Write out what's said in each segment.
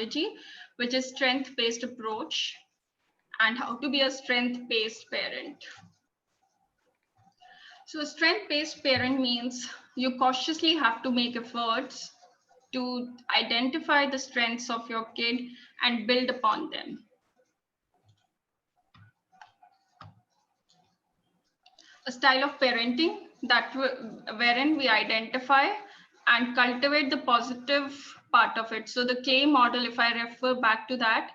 terminology, which is strength-based approach and how to be a strength-based parent. So a strength-based parent means you cautiously have to make efforts to identify the strengths of your kid and build upon them. A style of parenting wherein we identify and cultivate the positive part of it. So the clay model, if I refer back to that,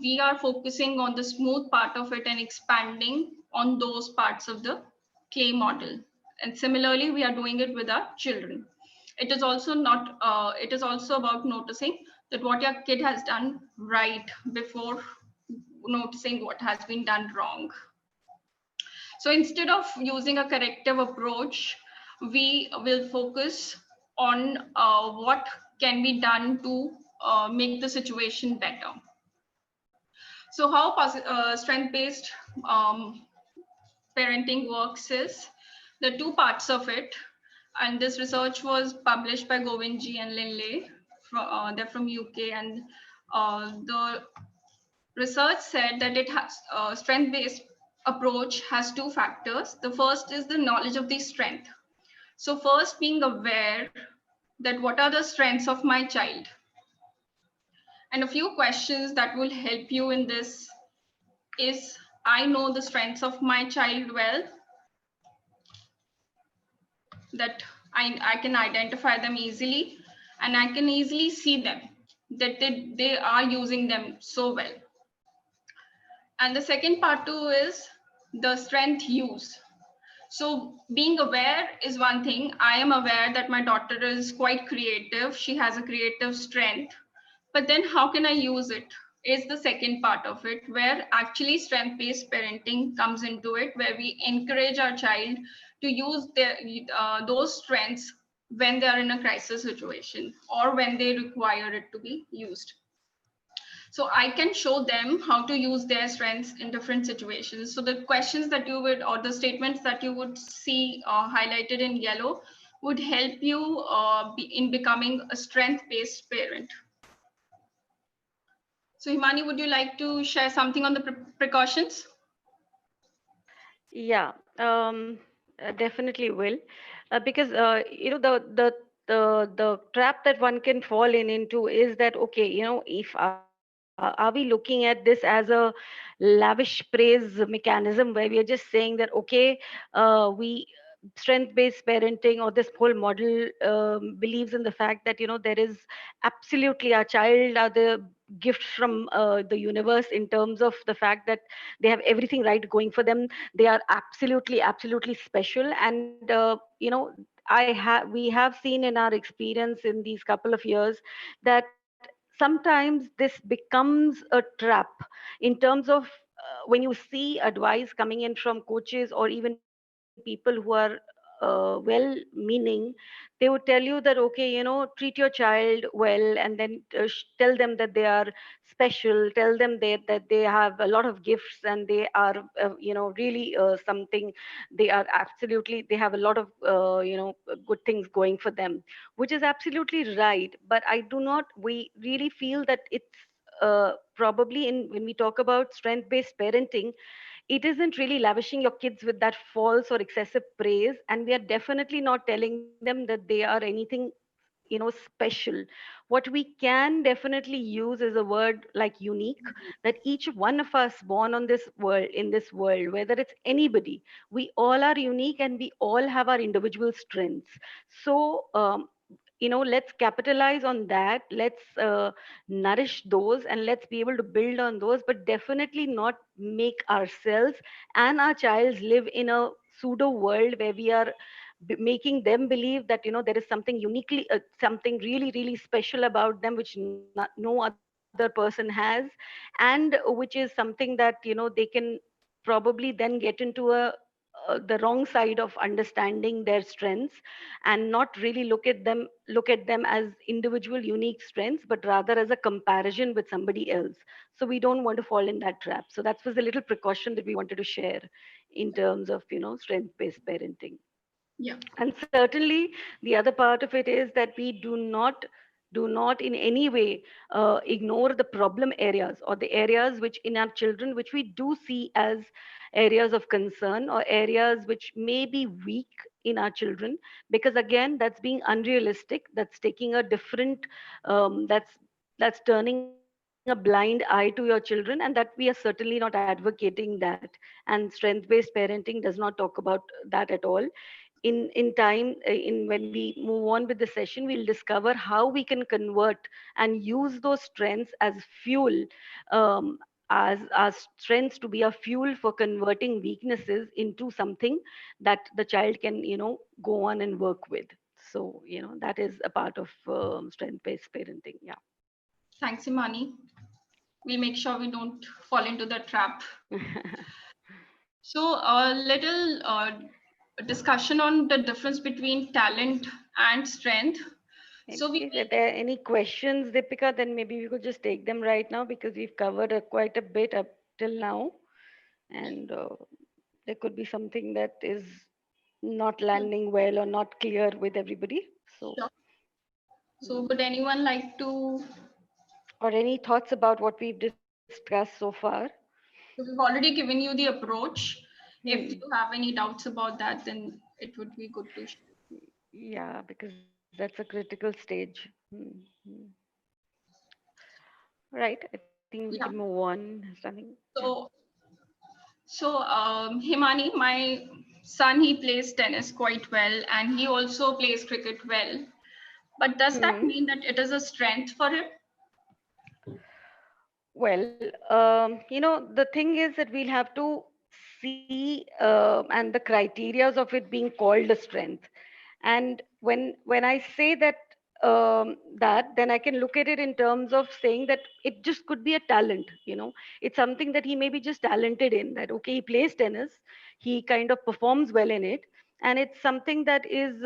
we are focusing on the smooth part of it and expanding on those parts of the clay model. And similarly, we are doing it with our children. It is also not. It is also about noticing that what your kid has done right before noticing what has been done wrong. So instead of using a corrective approach, we will focus on what can be done to make the situation better. So how strength-based parenting works is the two parts of it. And this research was published by Govindji and Linley. They're from UK, and the research said that it has strength-based approach has two factors. The first is the knowledge of the strength. So first, being aware that what are the strengths of my child, and a few questions that will help you in this is, I know the strengths of my child well, that I can identify them easily, and I can easily see them, that they are using them so well. And the second part too is the strength use. So being aware is one thing. I am aware that my daughter is quite creative. She has a creative strength. But then how can I use it? Is the second part of it, where actually strength-based parenting comes into it, where we encourage our child to use those strengths when they are in a crisis situation or when they require it to be used. So I can show them how to use their strengths in different situations. So the questions that you would, or the statements that you would see highlighted in yellow would help you in becoming a strength-based parent. So Himani, would you like to share something on the precautions? Yeah, definitely will, because the trap that one can fall into is that, okay, if are we looking at this as a lavish praise mechanism where we are just saying that, okay, we strength-based parenting or this whole model believes in the fact that there is absolutely, our child are the gift from the universe, in terms of the fact that they have everything right going for them. They are absolutely special. And we have seen in our experience in these couple of years that sometimes this becomes a trap, in terms of when you see advice coming in from coaches or even people who are well meaning. They would tell you that, okay, treat your child well, and then tell them that they are special, tell them that they have a lot of gifts, and they are really something. They are absolutely, they have a lot of good things going for them, which is absolutely right. But I do not, we really feel that it's probably, in when we talk about strength based parenting, it isn't really lavishing your kids with that false or excessive praise, and we are definitely not telling them that they are anything special. What we can definitely use is a word like unique, that each one of us born on this world, in this world, whether it's anybody, we all are unique and we all have our individual strengths. So let's capitalize on that. Let's nourish those, and let's be able to build on those, but definitely not make ourselves and our child live in a pseudo world where we are making them believe that there is something uniquely something really special about them, which no other person has, and which is something that they can probably then get into the wrong side of understanding their strengths, and not really look at them as individual unique strengths, but rather as a comparison with somebody else. So we don't want to fall in that trap. So that was a little precaution that we wanted to share in terms of strength based parenting. Yeah. And certainly, the other part of it is that we do not Do not in any way ignore the problem areas or the areas which in our children which we do see as areas of concern or areas which may be weak in our children, because again that's being unrealistic, that's taking a different that's turning a blind eye to your children, and that we are certainly not advocating that. And strength based parenting does not talk about that at all. In time in when we move on with the session, we'll discover how we can convert and use those strengths as fuel, um, as strengths to be a fuel for converting weaknesses into something that the child can go on and work with. So that is a part of strength based parenting. Yeah. Thanks, Imani. We'll make sure we don't fall into the trap. So a little discussion on the difference between talent and strength. So we If there are any questions, Deepika, then maybe we could just take them right now because we've covered quite a bit up till now, and there could be something that is not will. landing well or not clear with everybody. So, Sure. So mm, would anyone like to? or any thoughts about what we've discussed so far? So we've already given you the approach. If Hmm. you have any doubts about that, then it would be good to share. Yeah, because that's a critical stage. Right. I think we can move Yeah. on. Something. Yeah. So Himani, my son, he plays tennis quite well, and he also plays cricket well. But does that Hmm. mean that it is a strength for him? Well, the thing is that we'll have to see and the criterias of it being called a strength. And when I say that, then I can look at it in terms of saying that it just could be a talent. It's something that he may be just talented in. That okay, he plays tennis, he kind of performs well in it, and it's something that is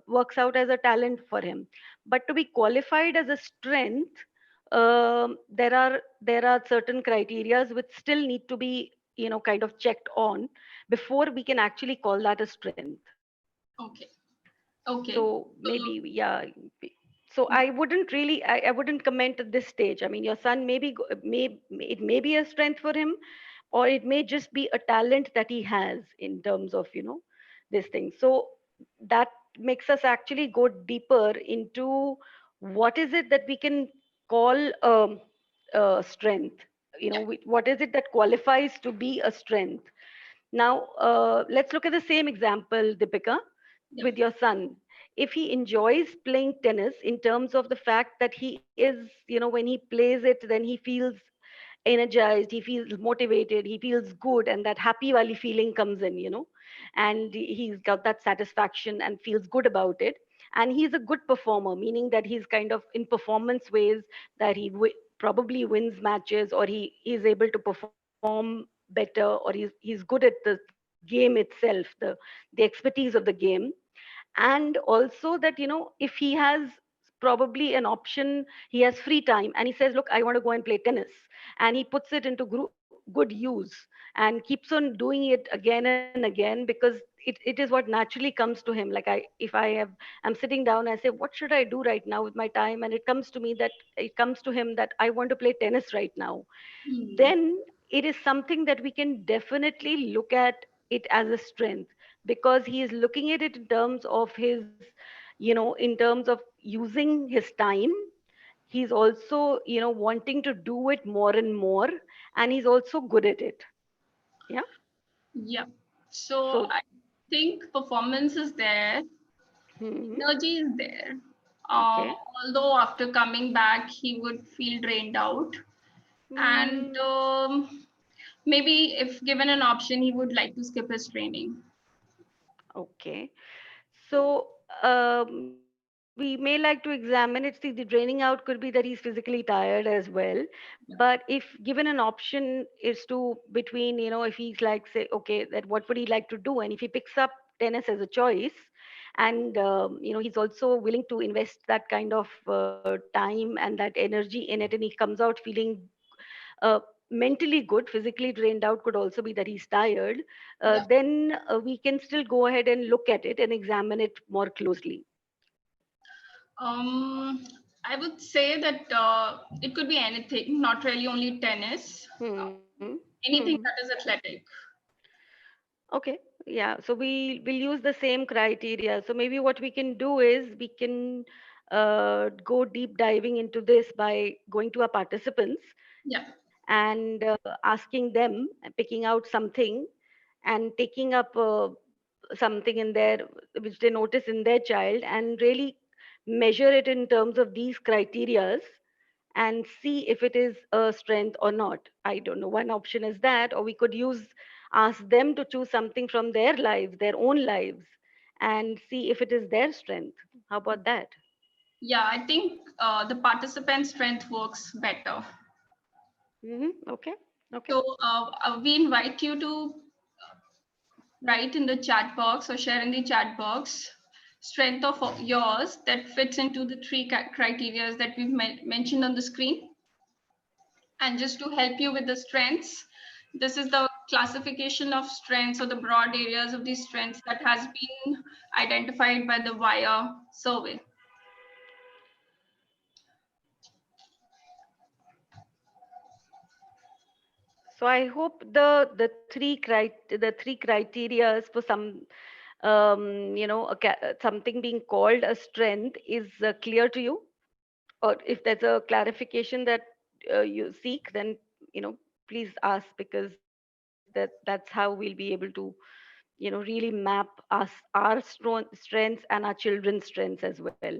works out as a talent for him. But to be qualified as a strength, there are certain criterias which still need to be kind of checked on before we can actually call that a strength. Okay. So Okay. maybe, So yeah. So I wouldn't really, I wouldn't comment at this stage. I mean, your son it may be a strength for him, or it may just be a talent that he has in terms of this thing. So that makes us actually go deeper into what is it that we can call strength. yeah, What is it that qualifies to be a strength. Now, let's look at the same example, Deepika, yeah. with your son. If he enjoys playing tennis in terms of the fact that he is, when he plays it, then he feels energized, he feels motivated, he feels good, and that happy valley feeling comes in, and he's got that satisfaction and feels good about it. And he's a good performer, meaning that he's kind of in performance ways that probably wins matches, or he is able to perform better, or he's good at the game itself, the expertise of the game. And also that if he has probably an option, he has free time and he says, look, I want to go and play tennis, and he puts it into good use and keeps on doing it again and again, because it is what naturally comes to him. Like I'm sitting down, I say, what should I do right now with my time, and it comes to him that I want to play tennis right now. Hmm. Then it is something that we can definitely look at it as a strength, because he is looking at it in terms of in terms of using his time. He's also wanting to do it more and more, and he's also good at it. Yeah. Yeah. So So I think performance is there, hmm, energy is there. okay. Although after coming back, he would feel drained out. And Hmm, maybe if given an option, he would like to skip his training. okay. So we may like to examine it. See, the draining out could be that he's physically tired as well. But if given an option is to between, if he's like, say, okay, that what would he like to do? And if he picks up tennis as a choice, and he's also willing to invest that kind of time and that energy in it, and he comes out feeling uh, mentally good. Physically drained out could also be that he's tired. Yeah. Then we can still go ahead and look at it and examine it more closely. Um, I would say that it could be anything, not really only tennis, anything that is athletic. Okay, yeah. So we'll use the same criteria. So maybe what we can do is we can go deep diving into this by going to our participants Yeah. and asking them, picking out something and taking up something in their which they notice in their child and really measure it in terms of these criterias and see if it is a strength or not. I don't know. One option is that, or we could ask them to choose something from their lives, their own lives, and see if it is their strength. How about that? Yeah, I think the participant strength works better. Okay. Okay. So we invite you to write in the chat box or share in the chat box strength of yours that fits into the three criteria that we've mentioned on the screen. And just to help you with the strengths, this is the classification of strengths or the broad areas of these strengths that has been identified by the WIRE survey. So I hope the three criterias for something being called a strength is clear to you. Or if there's a clarification that you seek, then please ask, because that's how we'll be able to really map our strengths and our children's strengths as well.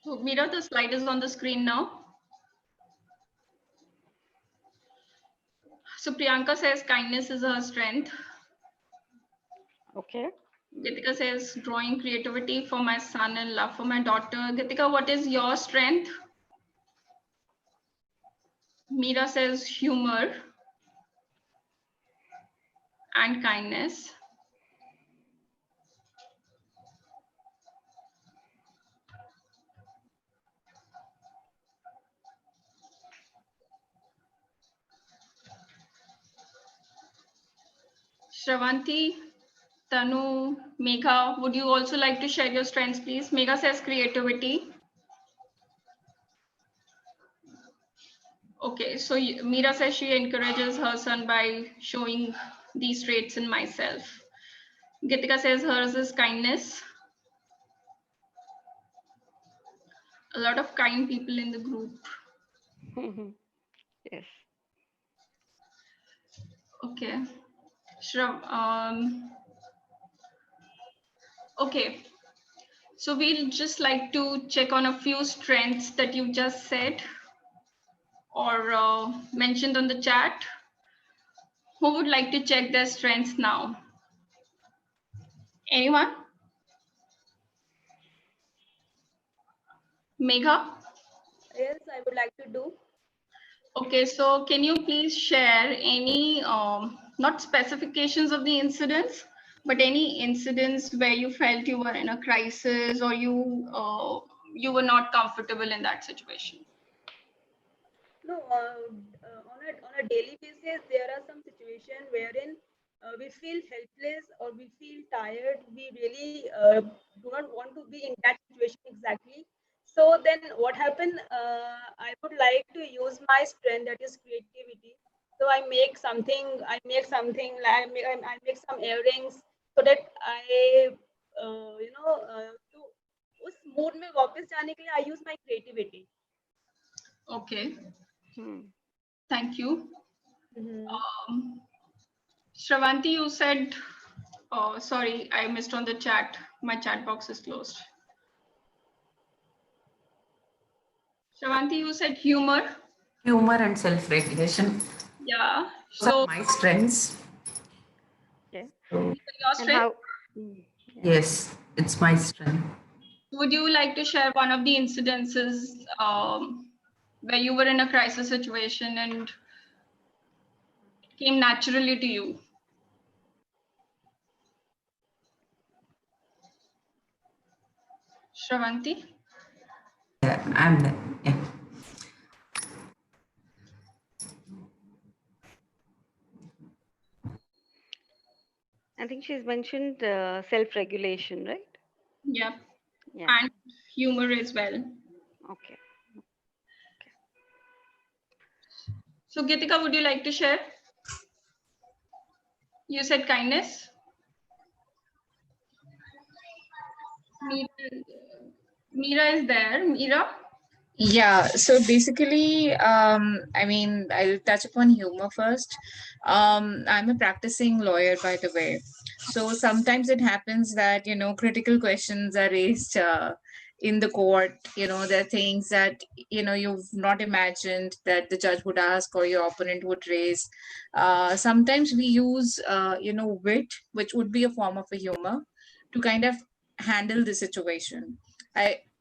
So Mira, the slide is on the screen now. So Priyanka says kindness is her strength. Okay. Gitika says drawing, creativity for my son and love for my daughter. Gitika, what is your strength? Mira says humor and kindness. Shravanti, Tanu, Megha, would you also like to share your strengths, please? Megha says creativity. Okay, so Mira says she encourages her son by showing these traits in myself. Gitika says hers is kindness. A lot of kind people in the group. Yes. Okay. Okay. So we'll just like to check on a few strengths that you just said or mentioned on the chat. Who would like to check their strengths now? Anyone? Megha? Yes, I would like to do. Okay, so can you please share any, not specifications of the incidents, but any incidents where you felt you were in a crisis or you were not comfortable in that situation? No, on a daily basis, there are some situations wherein we feel helpless or we feel tired. We really do not want to be in that situation exactly. So then, what happened? I would like to use my strength, that is creativity. So I make something. I make something. Like I make some earrings so that to उस mood में वापस जाने के लिए I use my creativity. Okay, Hmm. thank you. Mm-hmm. Shravanti, you said, oh, sorry, I missed on the chat. My chat box is closed. Shravanti, you said humor. Humor and self-regulation. Yeah. Those are So, my strengths. Okay. So, your And strength, how? Yeah. yes, it's my strength. would you like to share one of the incidences where you were in a crisis situation and it came naturally to you? Shravanti? Yeah, I'm there. Yeah. I think she's mentioned self-regulation, right? Yeah, Yeah. and humor as well. Okay. So, Gitika, would you like to share? You said kindness. Meera, Meera is there. Meera? Yeah, so basically, I mean, I'll touch upon humor first. I'm a practicing lawyer, by the way. So sometimes it happens that, critical questions are raised in the court. There are things that, you've not imagined that the judge would ask or your opponent would raise. Sometimes we use, wit, which would be a form of a humor, to kind of handle the situation.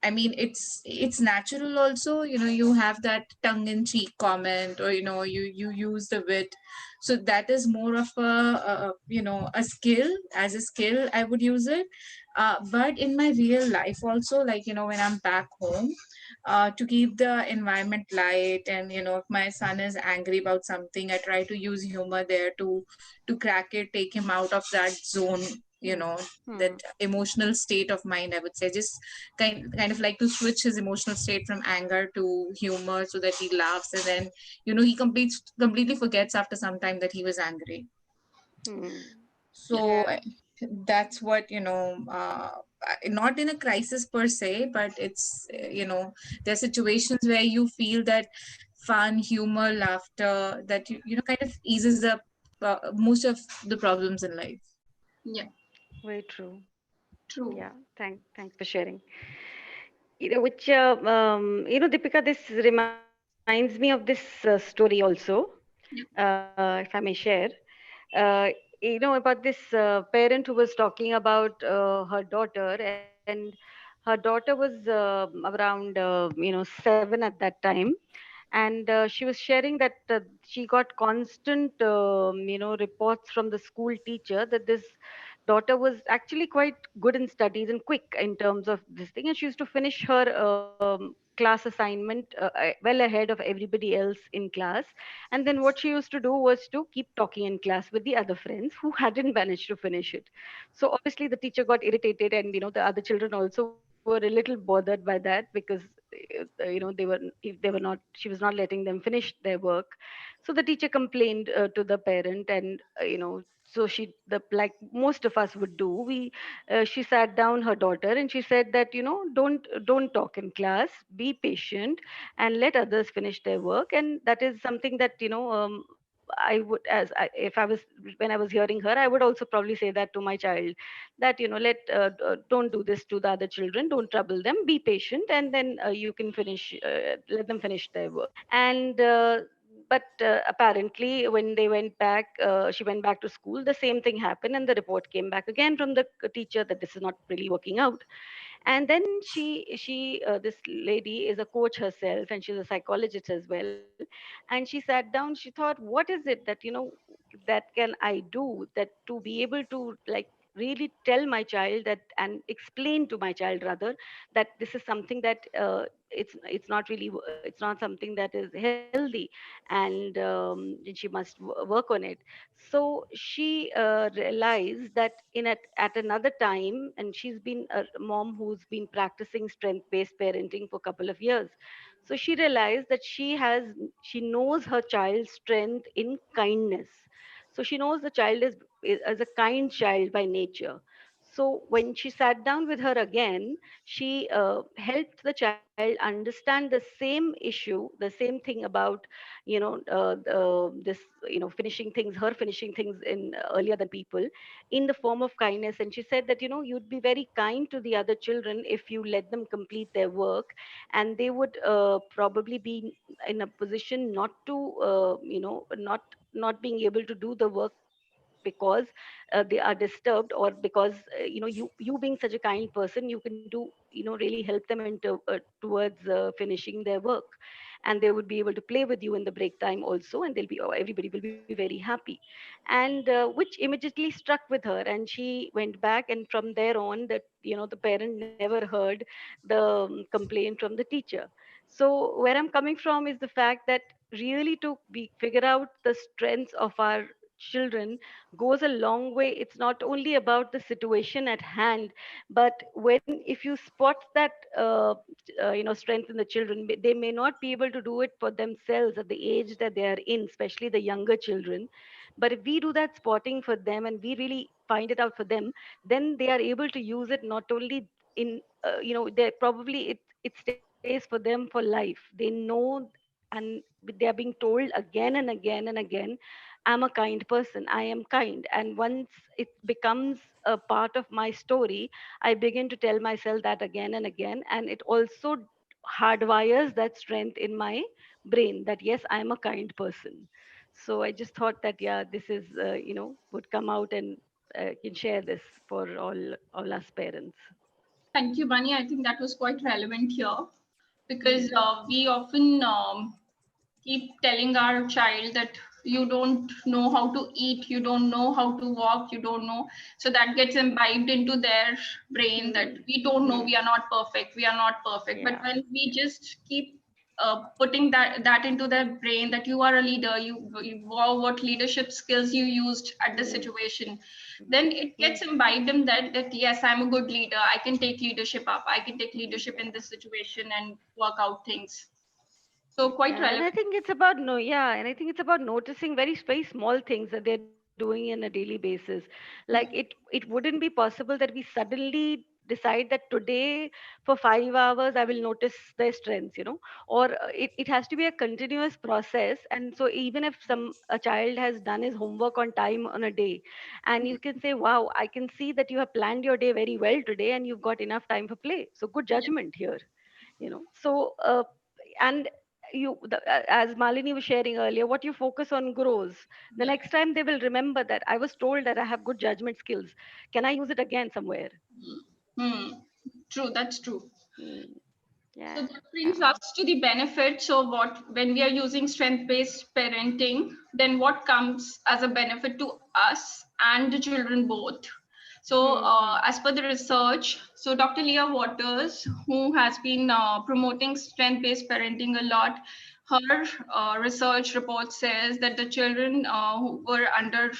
I mean, it's natural also. You have that tongue in cheek comment, or you use the wit. So that is more of a skill. As a skill, I would use it. But in my real life also, like when I'm back home, to keep the environment light, and if my son is angry about something, I try to use humor there to crack it, take him out of that zone, you Hmm. know that Hmm. emotional state of mind, I would say. Just kind of like to switch his emotional state from anger to humor, so that he laughs, and then he completely forgets after some time that he was angry. Hmm. So Yeah, that's what, not in a crisis per se, but it's there are situations where you feel that fun, humor, laughter, that kind of eases up most of the problems in life. yeah, Very true. true. Yeah. Thanks for sharing. Deepika, this reminds me of this story also, Yeah. if I may share. About this parent who was talking about her daughter, and her daughter was around 7 at that time, and she was sharing that she got constant reports from the school teacher that this daughter was actually quite good in studies and quick in terms of this thing, and she used to finish her class assignment well ahead of everybody else in class. And then what she used to do was to keep talking in class with the other friends who hadn't managed to finish it. So obviously the teacher got irritated, and the other children also were a little bothered by that, because they were not she was not letting them finish their work. So the teacher complained to the parent, and so like most of us would do, we she sat down her daughter and she said that, don't talk in class, be patient, and let others finish their work. And that is something that, I would, if I was, when I was hearing her, I would also probably say that to my child, that, don't do this to the other children, don't trouble them, be patient, and then you can finish, let them finish their work. And but apparently when they went back, she went back to school, the same thing happened, and the report came back again from the teacher that this is not really working out. And then she this lady is a coach herself, and she's a psychologist as well. And she sat down, she thought, what is it that, that can I do, that to be able to, like, really tell my child that, and explain to my child rather, that this is something that it's not really it's not something that is healthy, and she must work on it. So she realized that at another time, and she's been a mom who's been practicing strength based parenting for a couple of years. So she realized that she knows her child's strength in kindness. So she knows the child is a kind child by nature. So when she sat down with her again, she helped the child understand the same issue, the same thing about, this, finishing things, her finishing things in earlier than people, in the form of kindness. And she said that, you'd be very kind to the other children if you let them complete their work, and they would probably be in a position not to, not being able to do the work because they are disturbed, or because you being such a kind person, you can do, really help them into towards finishing their work. And they would be able to play with you in the break time also, and everybody will be very happy. And which immediately struck with her, and she went back, and from there on, that, the parent never heard the complaint from the teacher. So where I'm coming from is the fact that really to figure out the strengths of our children goes a long way. It's not only about the situation at hand, but when if you spot that strength in the children, they may not be able to do it for themselves at the age that they are in, especially the younger children. But if we do that spotting for them and we really find it out for them, then they are able to use it not only in they probably it stays for them for life. They know, and they are being told again and again and again, I'm a kind person, I am kind. And once it becomes a part of my story, I begin to tell myself that again and again, and it also hardwires that strength in my brain that yes, I am a kind person. So I just thought that yeah, this is would come out and can share this for all us parents. Thank you, Bunny. I think that was quite relevant here because Hmm. we often keep telling our child that you don't know how to eat, you don't know how to walk, you don't know. So that gets imbibed into their brain that Hmm. we don't know, we Hmm. are not perfect, we are not perfect. But Yeah. when we just keep putting that into their brain that you are a leader, wow, what leadership skills you used at the Hmm. situation, then it Hmm. gets imbibed in that yes, I'm a good leader, I can take leadership up, I can take leadership Yeah. in this situation and work out things. So quite Yeah, and I relevant. think it's about no, yeah, and I think it's about noticing very small things that they're doing in a daily basis. Like it wouldn't be possible that we suddenly decide that today for 5 hours I will notice their strengths, or it has to be a continuous process. And so even if a child has done his homework on time on a day, and you can say, wow, I can see that you have planned your day very well today and you've got enough time for play. So good Yeah, judgment here. So and as Malini was sharing earlier, what you focus on grows. The yeah. next time they will remember that I was told that I have good judgment skills. Can I use it again somewhere? Hmm. True, that's true. Hmm. So Yeah. that brings us to the benefits of what when we are using strength-based parenting, then what comes as a benefit to us and the children both. So Hmm. as per the research, so Dr. Leah Waters, who has been promoting strength-based parenting a lot, her research report says that the children who were under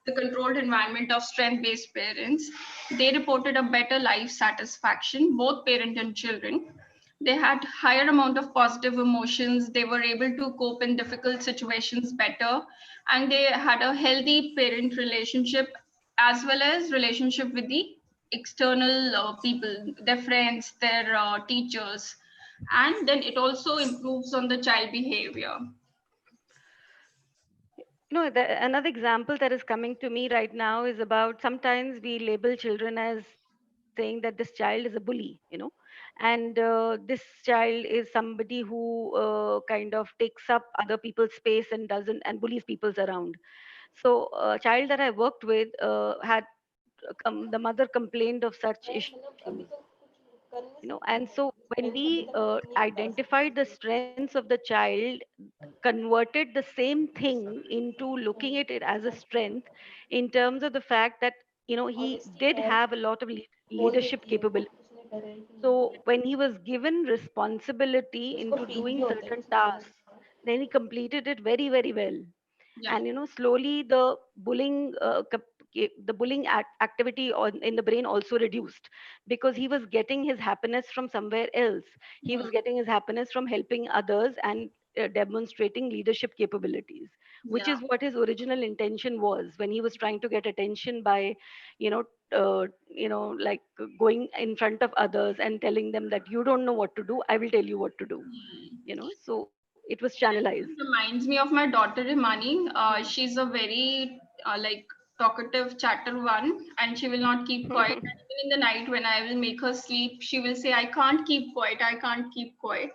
the controlled environment of strength-based parents, they reported a better life satisfaction, both parent and children. They had higher amount of positive emotions, they were able to cope in difficult situations better, and they had a healthy parent relationship as well as relationship with the external people, their friends, their teachers. And then it also improves on the child behavior. Another example that is coming to me right now is about sometimes we label children as saying that this child is a bully. And this child is somebody who kind of takes up other people's space and doesn't and bullies people's around. So a child that I worked with had the mother complained of such issues. And so when we identified the strengths of the child, converted the same thing into looking at it as a strength in terms of the fact that he did have a lot of leadership capability. So when he was given responsibility into doing certain tasks, then he completed it very well. Yeah, And slowly the bullying activity in the brain also reduced, because he was getting his happiness from somewhere else. He yeah, was getting his happiness from helping others and demonstrating leadership capabilities, which yeah. is what his original intention was when he was trying to get attention by you know like going in front of others and telling them that you don't know what to do, I will tell you what to do. So it was channelized. Reminds me of my daughter Imani. Hmm. She's a very like talkative chatter one, and she will not keep quiet. And even in the night when I will make her sleep, she will say, "I can't keep quiet. I can't keep quiet."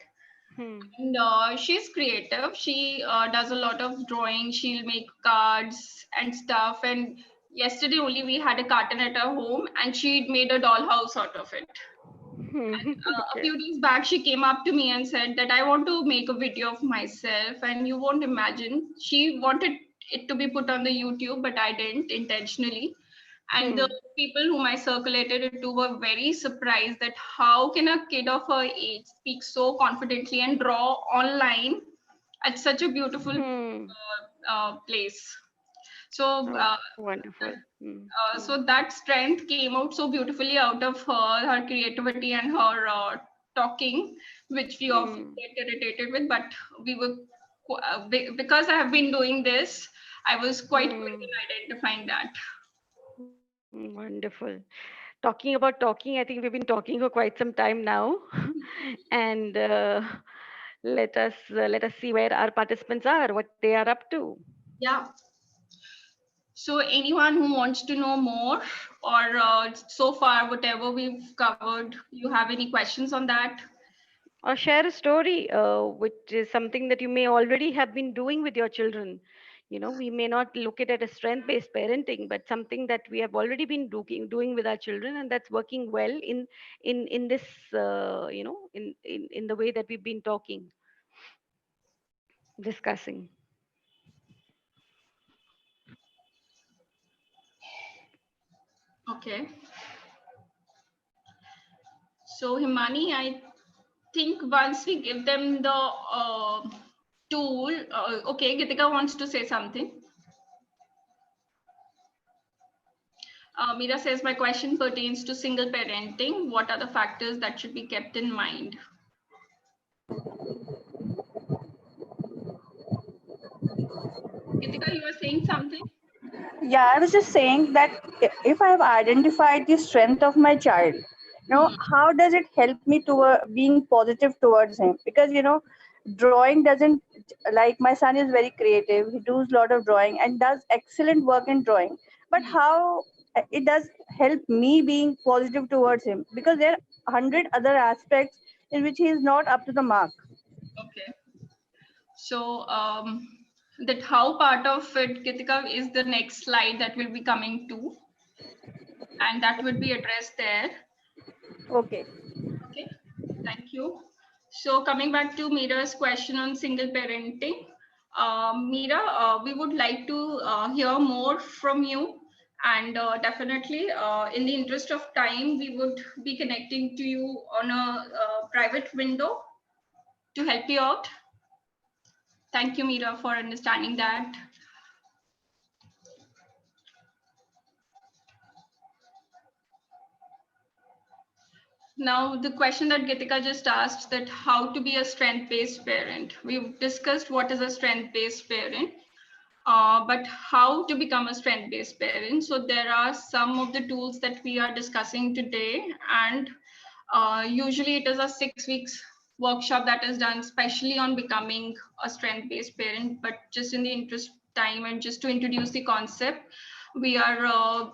Hmm. And she's creative. She does a lot of drawing. She'll make cards and stuff. And yesterday only we had a carton at her home, and she made a dollhouse out of it. Hmm. A Okay. few days back, she came up to me and said that I want to make a video of myself, and you won't imagine. She wanted it to be put on the YouTube, but I didn't intentionally. And the Hmm. people whom I circulated it to were very surprised that how can a kid of her age speak so confidently and draw online at such a beautiful Hmm. place. So Oh, wonderful. Mm, so mm, that strength came out so beautifully out of her creativity and her talking, which we often mm, get irritated with. But we were because I have been doing this, I was quite quick mm. in identifying that. Wonderful. Talking about talking, I think we've been talking for quite some time now, and let us see where our participants are, what they are up to. Yeah. So anyone who wants to know more, or so far whatever we've covered, you have any questions on that? Or share a story, which is something that you may already have been doing with your children. We may not look at it as strength-based parenting, but something that we have already been doing with our children, and that's working well in this, in the way that we've been talking, discussing. Okay. So Himani, I think once we give them the tool, okay, Gitika wants to say something. Mira says, my question pertains to single parenting. What are the factors that should be kept in mind? Gitika, you were saying something? Yeah, I was just saying that if I have identified the strength of my child, Hmm. how does it help me toward being positive towards him? Because drawing doesn't, like, my son is very creative. He does a lot of drawing and does excellent work in drawing. But Hmm. how it does help me being positive towards him? Because there are 100 other aspects in which he is not up to the mark. Okay. So that how part of it, Gitika, is the next slide that will be coming to, and that would be addressed there. Okay. Okay, thank you. So coming back to Mira's question on single parenting, Mira, we would like to hear more from you. And definitely, in the interest of time, we would be connecting to you on a private window to help you out. Thank you, Mira, for understanding that. Now, the question that Gitika just asked, that how to be a strength-based parent. We've discussed what is a strength-based parent, but how to become a strength-based parent. So there are some of the tools that we are discussing today, and usually it is a 6 weeks workshop that is done especially on becoming a strength-based parent. But just in the interest of time and just to introduce the concept, we are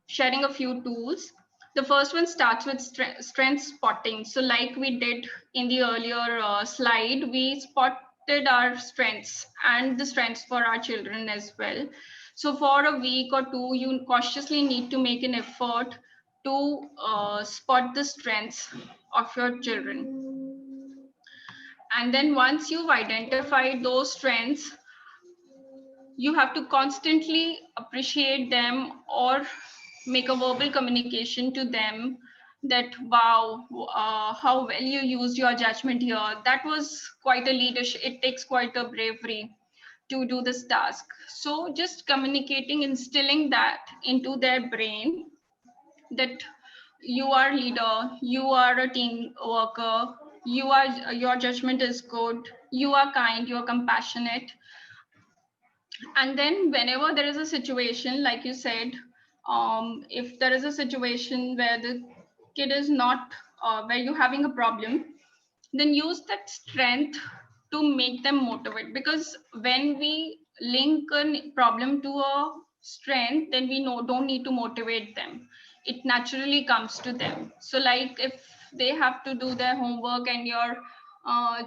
sharing a few tools. The first one starts with strength spotting. So like we did in the earlier slide, we spotted our strengths and the strengths for our children as well. So for a week or two, you cautiously need to make an effort to spot the strengths of your children. And then once you've identified those strengths, you have to constantly appreciate them or make a verbal communication to them that, wow, how well you used your judgment here. That was quite a leadership. It takes quite a bravery to do this task. So just communicating, instilling that into their brain, that you are leader, you are a team worker, your judgment is good, you are kind, you are compassionate. And then whenever there is a situation, like you said, if there is a situation where the kid is not, where you're having a problem, then use that strength to make them motivate. Because when we link a problem to a strength, then we don't need to motivate them. It naturally comes to them. So like if they have to do their homework and your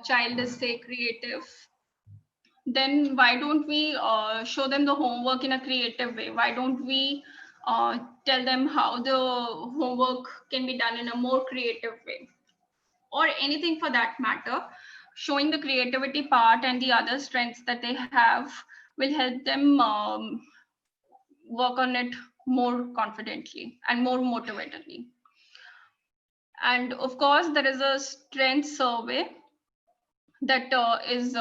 child is, say, creative, then why don't we show them the homework in a creative way? Why don't we tell them how the homework can be done in a more creative way, or anything for that matter? Showing the creativity part and the other strengths that they have will help them work on it more confidently and more motivatedly. And of course, there is a strength survey that is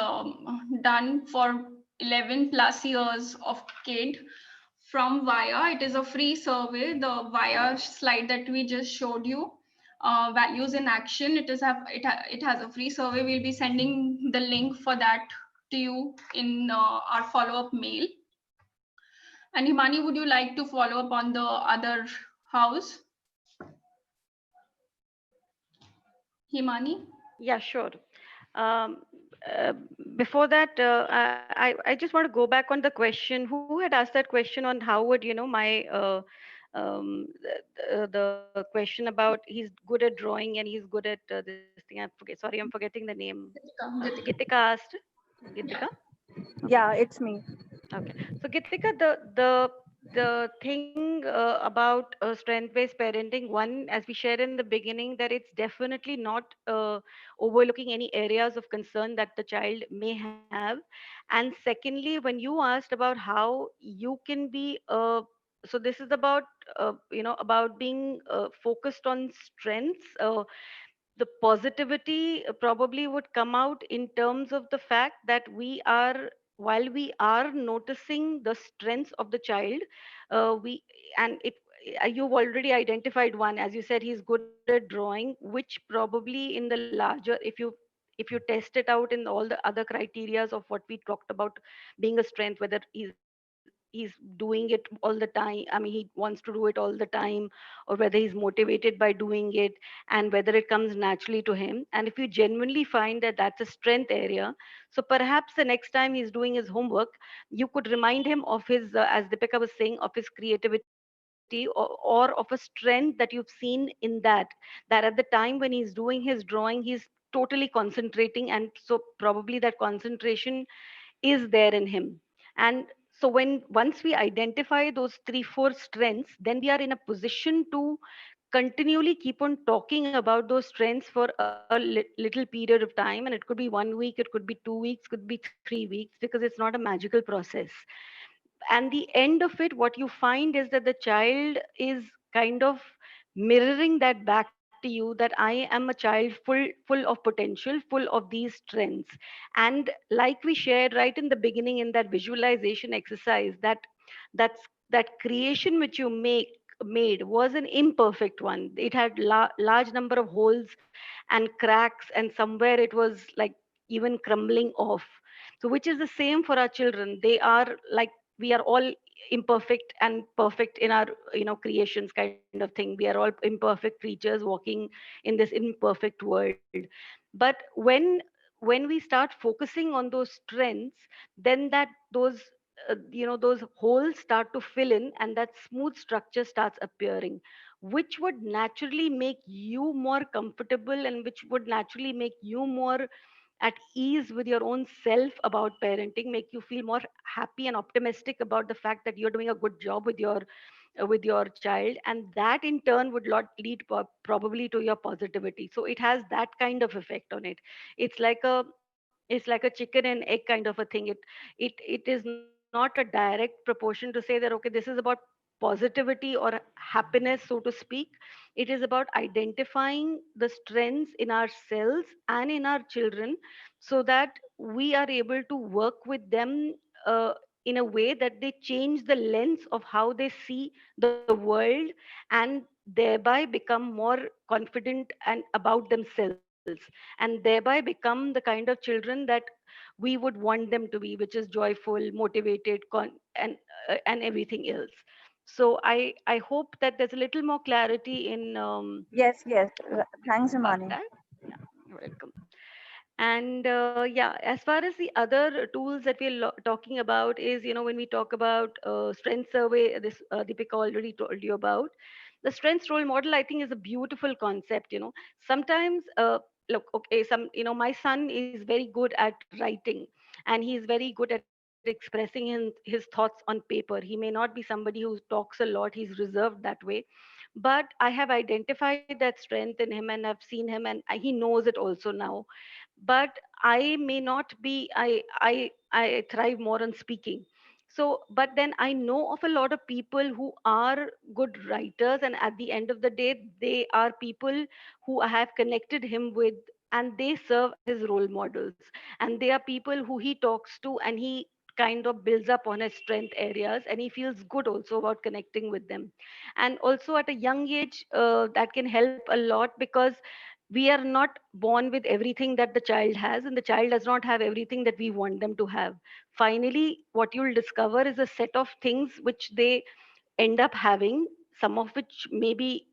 done for 11 plus years of kid from Via. It is a free survey. The Via slide that we just showed you, values in action. It has a free survey. We'll be sending the link for that to you in our follow up mail. And Himani, would you like to follow up on the other house? Himani? Yeah, sure. Um, uh, Before that, I just want to go back on the question. Who had asked that question on how would, my the question about he's good at drawing and he's good at this thing. Sorry, I'm forgetting the name. Gitika. Gitika asked. Yeah. Gitika. Yeah, it's me. Okay. So Gitika, the thing about strength-based parenting, one, as we shared in the beginning, that it's definitely not overlooking any areas of concern that the child may have. And secondly, when you asked about how you can be, so this is about, about being focused on strengths. The positivity probably would come out in terms of the fact that we are, while we are noticing the strengths of the child, we and it you've already identified one, as you said, he's good at drawing, which probably in the larger, if you test it out in all the other criterias of what we talked about being a strength, whether he's doing it all the time, I mean, he wants to do it all the time, or whether he's motivated by doing it, and whether it comes naturally to him. And if you genuinely find that that's a strength area, so perhaps the next time he's doing his homework, you could remind him of his, as Deepika was saying, of his creativity, or of a strength that you've seen in that, that at the time when he's doing his drawing, he's totally concentrating, and so probably that concentration is there in him. And so when once we identify those 3 4 strengths, then we are in a position to continually keep on talking about those strengths for a little period of time. And it could be 1 week, it could be 2 weeks, could be 3 weeks, because it's not a magical process. And the end of it, what you find is that the child is kind of mirroring that back to you, that I am a child full of potential, full of these strengths. And like we shared right in the beginning in that visualization exercise, that creation which you made was an imperfect one. It had large number of holes and cracks, and somewhere it was like even crumbling off. So which is the same for our children. They are like, we are all imperfect and perfect in our, creations kind of thing. We are all imperfect creatures walking in this imperfect world. But when we start focusing on those strengths, then those holes start to fill in, and that smooth structure starts appearing, which would naturally make you more comfortable, and which would naturally make you more at ease with your own self about parenting, make you feel more happy and optimistic about the fact that you're doing a good job with your child. And that in turn would lead probably to your positivity. So it has that kind of effect on it. It's like a chicken and egg kind of a thing. It is not a direct proportion to say that, okay, this is about positivity or happiness, so to speak. It is about identifying the strengths in ourselves and in our children, so that we are able to work with them in a way that they change the lens of how they see the world, and thereby become more confident and about themselves, and thereby become the kind of children that we would want them to be, which is joyful, motivated, and everything else. So I hope that there's a little more clarity in Yes, yes. Thanks, about Imani. that. Yeah, you're welcome. And yeah, as far as the other tools that we're talking about is, when we talk about strength survey, this Deepika already told you about. The strengths role model, I think, is a beautiful concept. Sometimes, look, okay, my son is very good at writing, and he's very good at expressing his thoughts on paper. He may not be somebody who talks a lot, he's reserved that way, but I have identified that strength in him, and I've seen him, and he knows it also now. But I may not be, I thrive more on speaking. So but then I know of a lot of people who are good writers, and at the end of the day, they are people who I have connected him with, and they serve as his role models. And they are people who he talks to, and he kind of builds up on his strength areas, and he feels good also about connecting with them. And also at a young age, that can help a lot, because we are not born with everything that the child has, and the child does not have everything that we want them to have. Finally, what you'll discover is a set of things which they end up having, some of which may be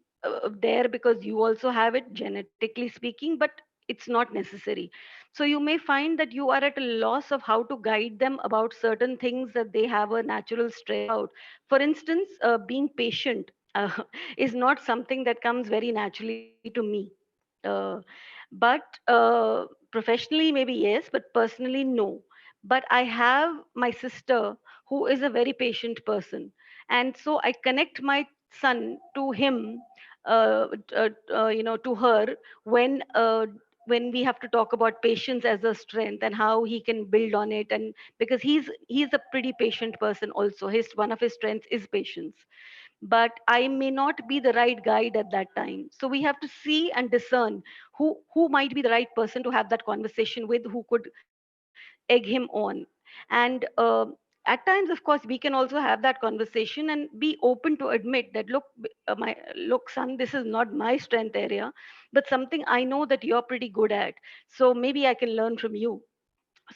there because you also have it, genetically speaking, but it's not necessary. So you may find that you are at a loss of how to guide them about certain things that they have a natural strength about. For instance, being patient is not something that comes very naturally to me. uh, but professionally maybe yes, but personally no. But I have my sister who is a very patient person, and so I connect my son to him, to her, when when we have to talk about patience as a strength and how he can build on it. And because he's a pretty patient person also, his one of his strengths is patience, but I may not be the right guide at that time. So we have to see and discern who might be the right person to have that conversation with, who could egg him on. And at times, of course, we can also have that conversation and be open to admit that, look, look, son, this is not my strength area, but something I know that you're pretty good at. So maybe I can learn from you.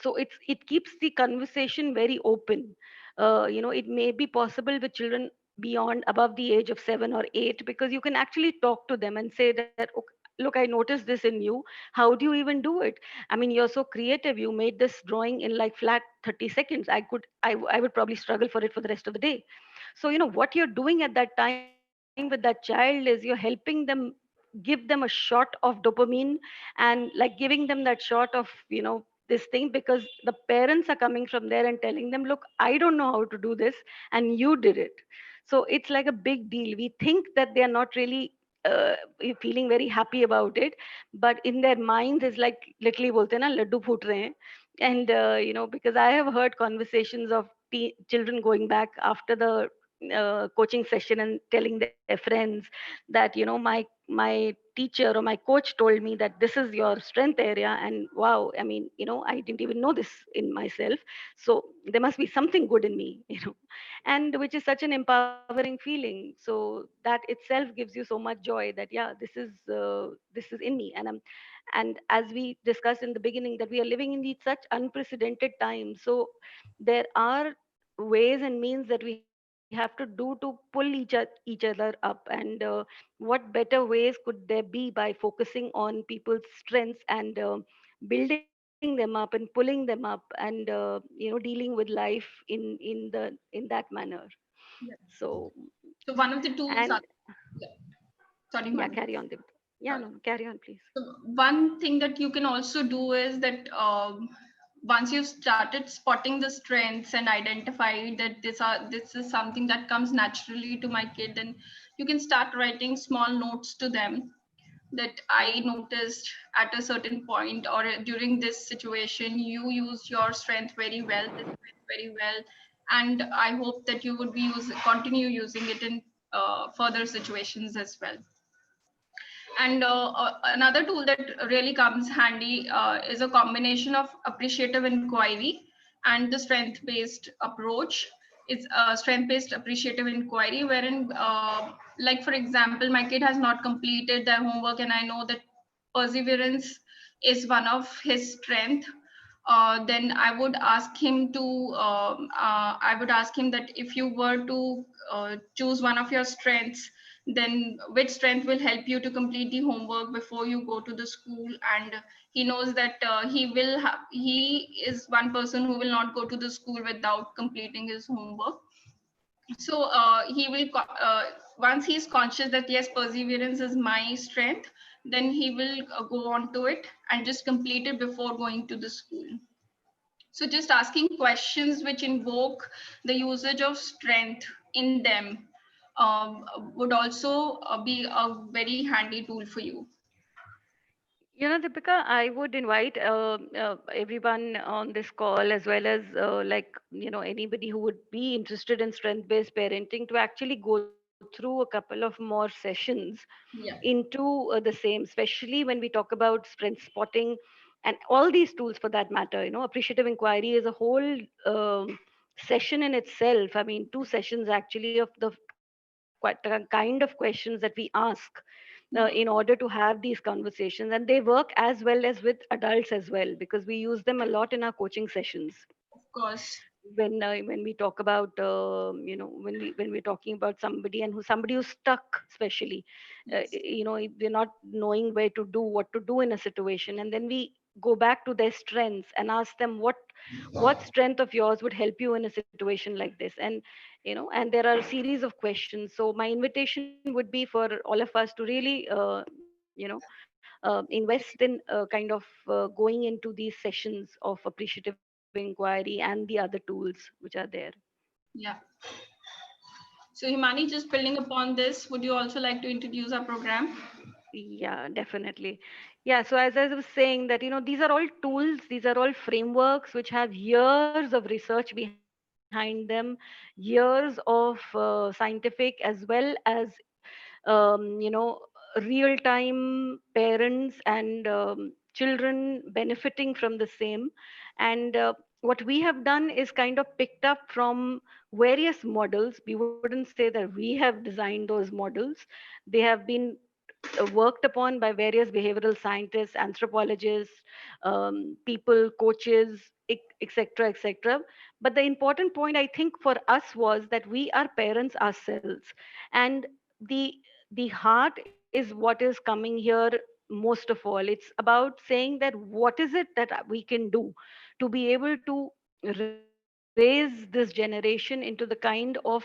So it keeps the conversation very open. It may be possible with children beyond above the age of 7 or 8, because you can actually talk to them and say that, "Okay, look, I noticed this in you. How do you even do it? I mean, you're so creative. You made this drawing in like flat 30 seconds. I would probably struggle for it for the rest of the day." So what you're doing at that time with that child is you're helping them, give them a shot of dopamine, and like giving them that shot of this thing, because the parents are coming from there and telling them, look, I don't know how to do this, and you did it. So it's like a big deal. We think that they are not really feeling very happy about it, but in their minds it's like literally bolte na laddu phoot rahe hain. And because I have heard conversations of children going back after the coaching session and telling their friends that my teacher or my coach told me that this is your strength area, and wow, I mean, I didn't even know this in myself. So there must be something good in me, and which is such an empowering feeling. So that itself gives you so much joy that, yeah, this is in me. And as we discussed in the beginning, that we are living in these such unprecedented times. So there are ways and means that we have to do to pull each other up. And what better ways could there be by focusing on people's strengths and building them up and pulling them up, and dealing with life in that manner. Yeah. So, So one of the and tools are, yeah, sorry, yeah, Madhu. carry on, Deepika. Yeah, no, carry on, please. So one thing that you can also do is that once you've started spotting the strengths and identify that this is something that comes naturally to my kid, then you can start writing small notes to them that I noticed at a certain point or during this situation, you used your strength very well, this strength very well, and I hope that you would continue using it in further situations as well. And another tool that really comes handy is a combination of appreciative inquiry and the strength-based approach. It's a strength-based appreciative inquiry, wherein, like for example, my kid has not completed their homework, and I know that perseverance is one of his strength. Then I would ask him that if you were to choose one of your strengths, then which strength will help you to complete the homework before you go to the school. And he knows that he is one person who will not go to the school without completing his homework. So once he's conscious that yes, perseverance is my strength, then he will go on to it and just complete it before going to the school. So just asking questions which invoke the usage of strength in them would also be a very handy tool for you. Deepika, I would invite everyone on this call, as well as anybody who would be interested in strength-based parenting, to actually go through a couple of more sessions Yeah. into the same, especially when we talk about strength spotting. and all these tools for that matter. Appreciative inquiry is a whole session in itself. I mean, two sessions actually of the kind of questions that we ask in Yeah, order to have these conversations, and they work as well as with adults as well, because we use them a lot in our coaching sessions of course. when we talk about when we're talking about somebody, and somebody who's stuck, especially Yes. if they're not knowing where to do what to do in a situation, and then we go back to their strengths and ask them what strength of yours would help you in a situation like this. And there are a series of questions. So my invitation would be for all of us to really invest in kind of going into these sessions of appreciative inquiry and the other tools which are there. Yeah. So Himani, just building upon this, would you also like to introduce our program? Yeah, definitely. Yeah, so as I was saying that, these are all tools, these are all frameworks which have years of research behind them, years of scientific as well as real time parents and children benefiting from the same. And what we have done is kind of picked up from various models. We wouldn't say that we have designed those models. They have been worked upon by various behavioral scientists, anthropologists, people, coaches, etc., etc. But the important point, I think, for us was that we are parents ourselves, and the the heart is what is coming here most of all. It's about saying that what is it that we can do to be able to raise this generation into the kind of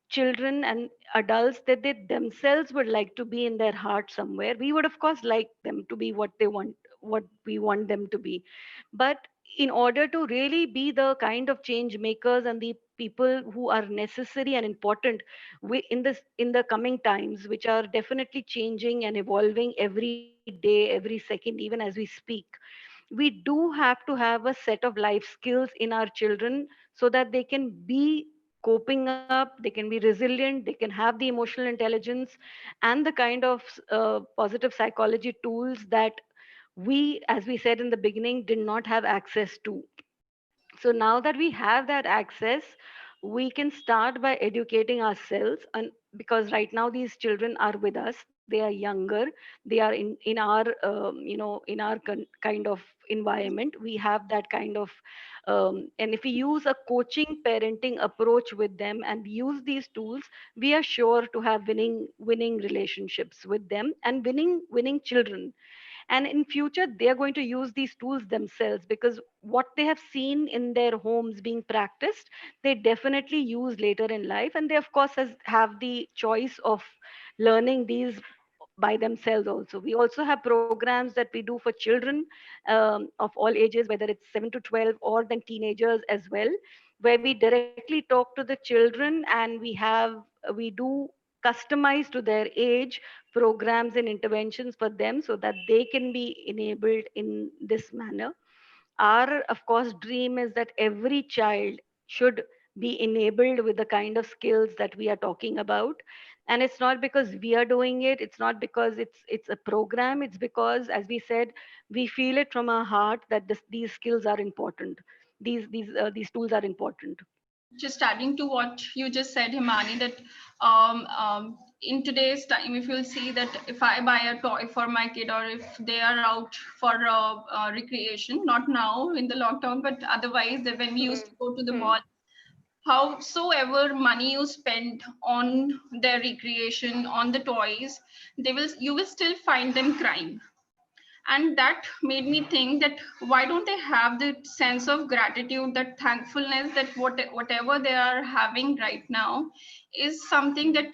children and adults that they themselves would like to be in their heart somewhere. We would of course like them to be what they want, what we want them to be. But in order to really be the kind of change makers and the people who are necessary and important in the coming times, which are definitely changing and evolving every day, every second, even as we speak, we do have to have a set of life skills in our children so that they can be coping up, they can be resilient, they can have the emotional intelligence and the kind of positive psychology tools that we, as we said in the beginning, did not have access to. So now that we have that access, we can start by educating ourselves. And because right now these children are with us, they are younger, they are in our in our kind of environment. We have that kind of and if we use a coaching parenting approach with them and use these tools, we are sure to have winning relationships with them and winning children. And in future they are going to use these tools themselves, because what they have seen in their homes being practiced, they definitely use later in life, and they of course have the choice of learning these by themselves also. We also have programs that we do for children of all ages, whether it's 7 to 12 or then teenagers as well, where we directly talk to the children and we do customized to their age programs and interventions for them so that they can be enabled in this manner. Our, of course, dream is that every child should be enabled with the kind of skills that we are talking about. And it's not because we are doing it, it's not because it's a program, it's because, as we said, we feel it from our heart that these skills are important, these tools are important. Just adding to what you just said, Himani, that in today's time, if you'll see that if I buy a toy for my kid, or if they are out for recreation, not now in the lockdown, but otherwise, that when we used to go to the Hmm. mall, howsoever money you spend on their recreation, on the toys, you will still find them crying. And that made me think that why don't they have the sense of gratitude, that thankfulness, that whatever they are having right now is something that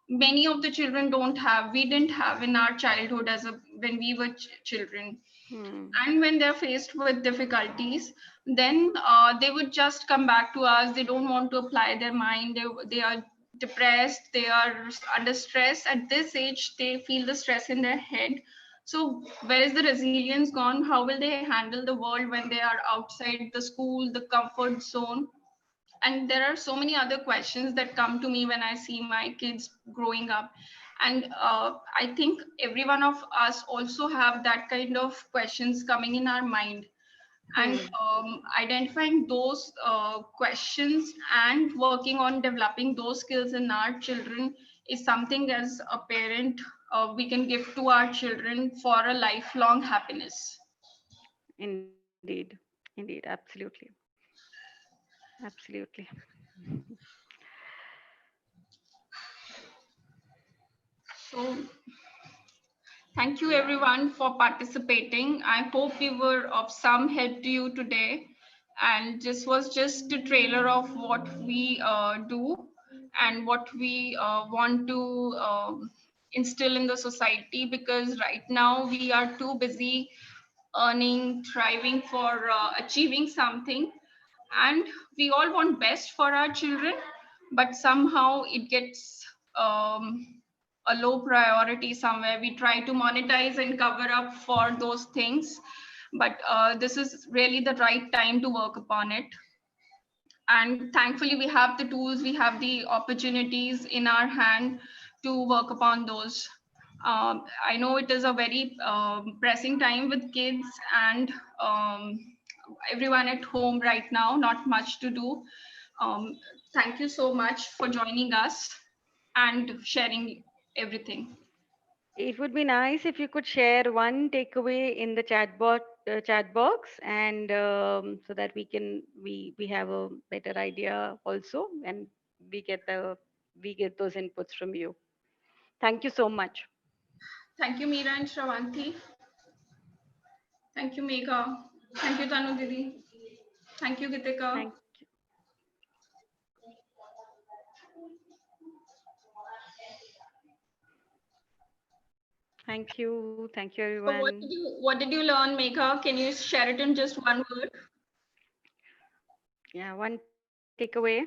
many of the children don't have, we didn't have in our childhood as a when we were children. Hmm. And when they're faced with difficulties, then they would just come back to us. They don't want to apply their mind. They are depressed, they are under stress. At this age they feel the stress in their head. So where is the resilience gone? How will they handle the world when they are outside the school, the comfort zone? And there are so many other questions that come to me when I see my kids growing up. And I think every one of us also have that kind of questions coming in our mind, and identifying those questions and working on developing those skills in our children is something as a parent we can give to our children for a lifelong happiness. Indeed. Indeed. Absolutely. Absolutely. So thank you Yeah. everyone for participating. I hope we were of some help to you today. And this was just a trailer of what we do and what we want to instill in the society, because right now we are too busy earning, thriving for achieving something. And we all want best for our children, but somehow it gets a low priority somewhere. We try to monetize and cover up for those things, but this is really the right time to work upon it. And thankfully we have the tools, we have the opportunities in our hand to work upon those. I know it is a very pressing time with kids and everyone at home right now, not much to do. um, Thank you so much for joining us and sharing everything. It would be nice if you could share one takeaway in the chat box, and so that we have a better idea also, and we get the we get those inputs from you. Thank you so much. Thank you, Meera and Shravanti. Thank you, Megha. Thank you, Tanu Didi. Thank you, Gitika. Thank thank you So everyone. what did you learn, Megha? Can you share it in just one word? Yeah, one takeaway.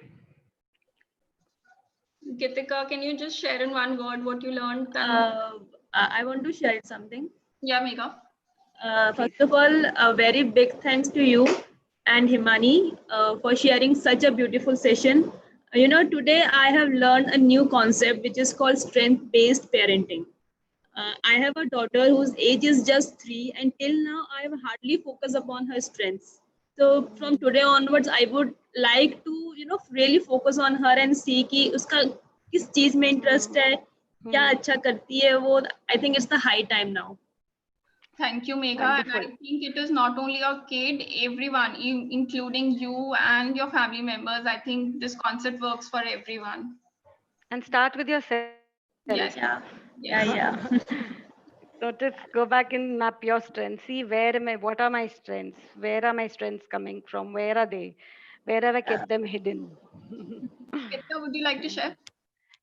Gitika, can you just share in one word what you learned? Tanu? I want to share something. Yeah, Megha. First Please. of all, a very big thanks to you and Himani for sharing such a beautiful session. Today I have learned a new concept which is called strength based parenting. I have a daughter whose age is just 3, and till now I have hardly focused upon her strengths. So from today onwards, I would like to, really focus on her and see कि उसका किस चीज में Hmm. Interest है, क्या Hmm. अच्छा करती है वो. I think it's the high time now. Thank you, Megha. And I Wonderful. think it is not only a kid, everyone, including you and your family members. I think this concept works for everyone. And start with yourself. Yes, Yeah, yeah, yes. yeah. Notice, go back and map your strengths. See what are my strengths? Where are my strengths coming from? Where are they? Where have I kept them hidden? Gitika, would you like to Yeah. share?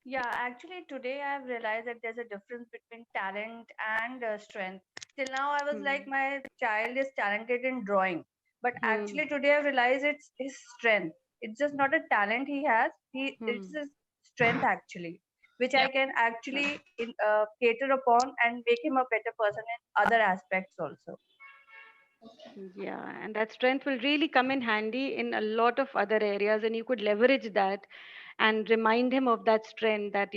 Yeah, actually, today I've realized that there's a difference between talent and strength. Till now, I was like, Hmm. my child is talented in drawing, but Hmm. actually, today I realized it's his strength. It's just not a talent he has. It's Hmm. his strength actually, which Yeah. I can Correct. actually cater upon and make him a better person in other aspects also. Yeah, and that strength will really come in handy in a lot of other areas, and you could leverage that and remind him of that strength that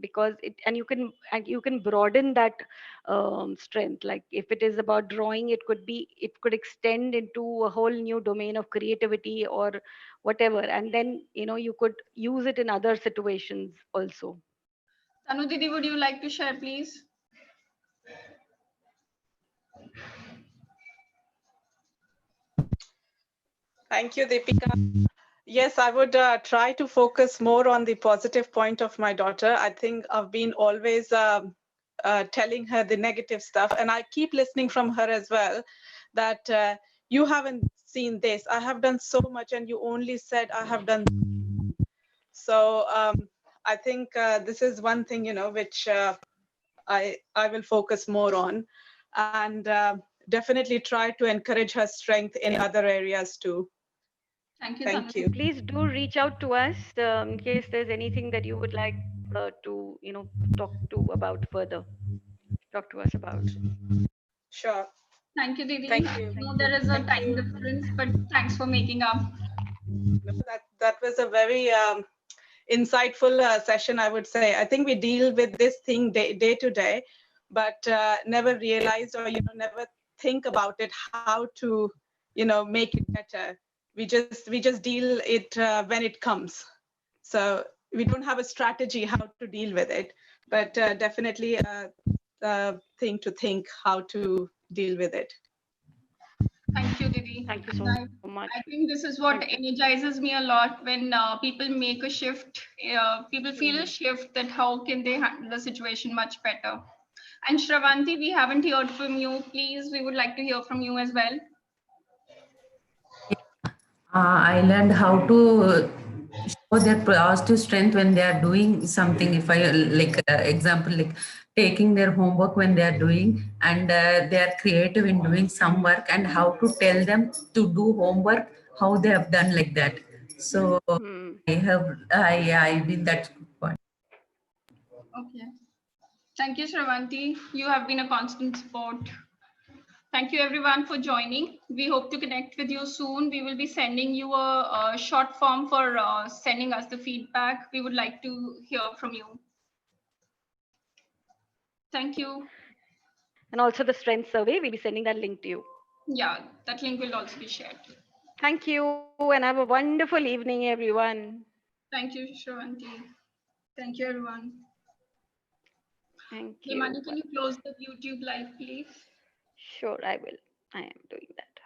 because and you can broaden that strength. Like if it is about drawing, it could extend into a whole new domain of creativity or whatever, and then you could use it in other situations also. Tanu Didi, would you like to share, please? Thank you, Deepika. Yes, I would try to focus more on the positive point of my daughter. I think I've been always telling her the negative stuff, and I keep listening from her as well that you haven't seen this. I have done so much, and you only said I have done. So I think this is one thing, which I will focus more on, and definitely try to encourage her strength in other areas too. Thank you, Tanu. Thank And you. please do reach out to us in case there's anything that you would like to talk to about further. Talk to us about. Sure. Thank you, Didi. Thank I you. know there is a Thank time you. difference, but thanks for making up. No, that was a very insightful session, I would say. I think we deal with this thing day to day, but never realized, or never think about it, how to make it better. We just deal it when it comes. So we don't have a strategy how to deal with it, but definitely a thing to think how to deal with it. Thank you, Didi. Thank you And so much. I think this is what Thank you. energizes me a lot when people make a shift. People feel a shift that how can they handle the situation much better. And Shravanti, we haven't heard from you. Please, we would like to hear from you as well. I learned how to show their positive strength when they are doing something. If I like example, like taking their homework when they are doing, and they are creative in doing some work, and how to tell them to do homework, how they have done like that. So Hmm. I did that point. Okay. Thank you, Shravanti. You have been a constant support. Thank you everyone for joining. We hope to connect with you soon. We will be sending you a short form for sending us the feedback. We would like to hear from you. Thank you. And also the strength survey, we'll be sending that link to you. Yeah, that link will also be shared. Thank you and have a wonderful evening, everyone. Thank you, Shravanti. Thank you, everyone. Thank you. Himani, can you close the YouTube live, please? Sure, I will. I am doing that.